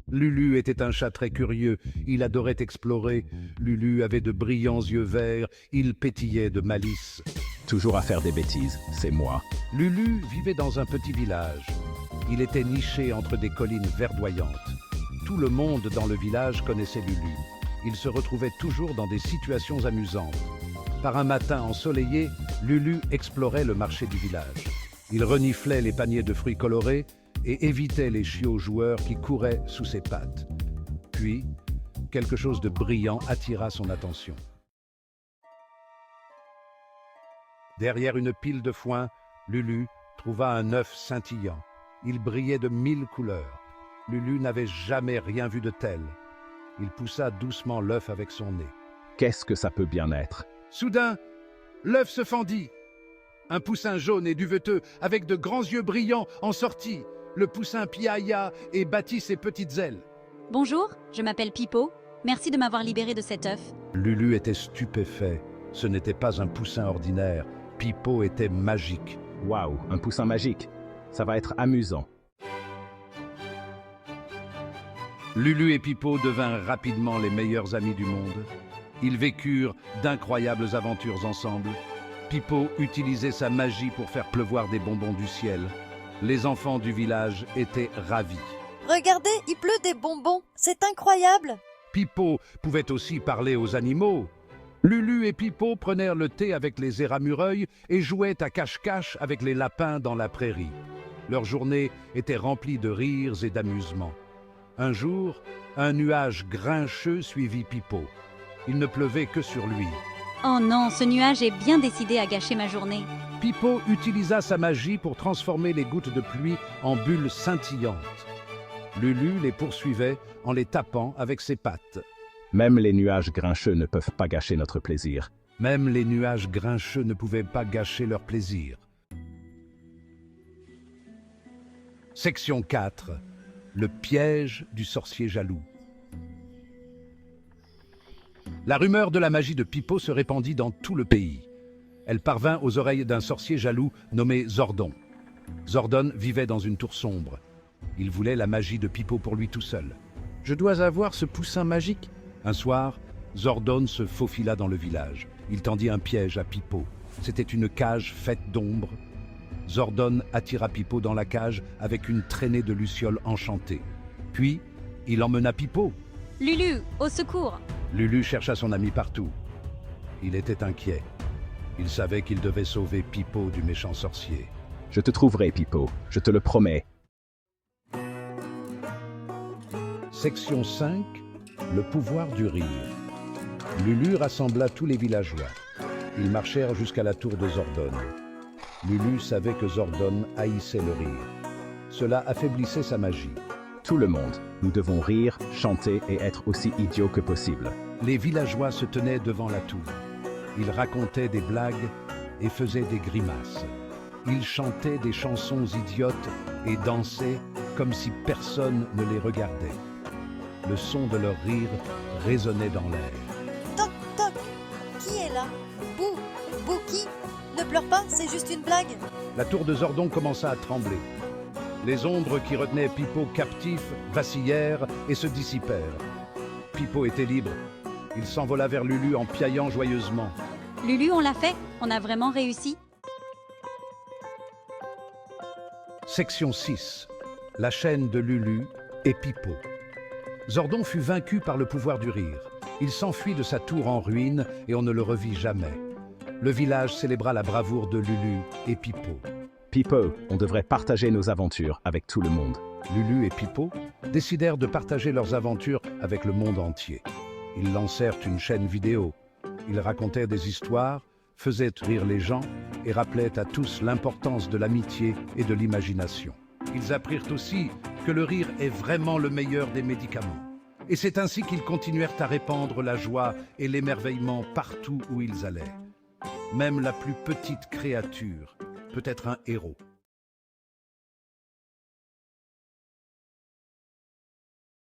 Lulu était un chat très curieux, il adorait explorer. Lulu avait de brillants yeux verts, il pétillait de malice. Toujours à faire des bêtises, c'est moi. Lulu vivait dans un petit village. Il était niché entre des collines verdoyantes. Tout le monde dans le village connaissait Lulu. Il se retrouvait toujours dans des situations amusantes. Par un matin ensoleillé, Lulu explorait le marché du village. Il reniflait les paniers de fruits colorés et évitait les chiots joueurs qui couraient sous ses pattes. Puis, quelque chose de brillant attira son attention. Derrière une pile de foin, Lulu trouva un œuf scintillant. Il brillait de 1000 couleurs. Lulu n'avait jamais rien vu de tel. Il poussa doucement l'œuf avec son nez. Qu'est-ce que ça peut bien être? Soudain, l'œuf se fendit. Un poussin jaune et duveteux, avec de grands yeux brillants, en sortit. Le poussin piailla et battit ses petites ailes. Bonjour, je m'appelle Pipo. Merci de m'avoir libéré de cet œuf. Lulu était stupéfait. Ce n'était pas un poussin ordinaire. Pipo était magique. Waouh, un poussin magique. Ça va être amusant. Lulu et Pipo devinrent rapidement les meilleurs amis du monde. Ils vécurent d'incroyables aventures ensemble. Pipo utilisait sa magie pour faire pleuvoir des bonbons du ciel. Les enfants du village étaient ravis. Regardez, il pleut des bonbons, c'est incroyable. Pipo pouvait aussi parler aux animaux. Lulu et Pipo prenèrent le thé avec les éramureuils et jouaient à cache-cache avec les lapins dans la prairie. Leur journée était remplie de rires et d'amusements. Un jour, un nuage grincheux suivit Pipo. Il ne pleuvait que sur lui. Oh non, ce nuage est bien décidé à gâcher ma journée. Pipo utilisa sa magie pour transformer les gouttes de pluie en bulles scintillantes. Lulu les poursuivait en les tapant avec ses pattes. Même les nuages grincheux ne peuvent pas gâcher notre plaisir. Même les nuages grincheux ne pouvaient pas gâcher leur plaisir. Section 4. Le piège du sorcier jaloux. La rumeur de la magie de Pipo se répandit dans tout le pays. Elle parvint aux oreilles d'un sorcier jaloux nommé Zordon. Zordon vivait dans une tour sombre. Il voulait la magie de Pipo pour lui tout seul. « Je dois avoir ce poussin magique !» Un soir, Zordon se faufila dans le village. Il tendit un piège à Pipo. C'était une cage faite d'ombre. Zordon attira Pipo dans la cage avec une traînée de lucioles enchantées. Puis, il emmena Pipo. Lulu, au secours! Lulu chercha son ami partout. Il était inquiet. Il savait qu'il devait sauver Pipo du méchant sorcier. Je te trouverai, Pipo, je te le promets. Section 5. Le pouvoir du rire. Lulu rassembla tous les villageois. Ils marchèrent jusqu'à la tour de Zordon. Lulu savait que Zordon haïssait le rire. Cela affaiblissait sa magie. Tout le monde, nous devons rire, chanter et être aussi idiots que possible. Les villageois se tenaient devant la tour. Ils racontaient des blagues et faisaient des grimaces. Ils chantaient des chansons idiotes et dansaient comme si personne ne les regardait. Le son de leur rire résonnait dans l'air. Toc, toc, qui est là? Bou, Bou qui? Ne pleure pas, c'est juste une blague. La tour de Zordon commença à trembler. Les ombres qui retenaient Pipo captif vacillèrent et se dissipèrent. Pipo était libre. Il s'envola vers Lulu en piaillant joyeusement. Lulu, on l'a fait? On a vraiment réussi? Section 6. La chaîne de Lulu et Pipo. Zordon fut vaincu par le pouvoir du rire. Il s'enfuit de sa tour en ruine et on ne le revit jamais. Le village célébra la bravoure de Lulu et Pipo. Pipo, on devrait partager nos aventures avec tout le monde. Lulu et Pipo décidèrent de partager leurs aventures avec le monde entier. Ils lancèrent une chaîne vidéo. Ils racontèrent des histoires, faisaient rire les gens et rappelaient à tous l'importance de l'amitié et de l'imagination. Ils apprirent aussi que le rire est vraiment le meilleur des médicaments. Et c'est ainsi qu'ils continuèrent à répandre la joie et l'émerveillement partout où ils allaient. Même la plus petite créature peut être un héros.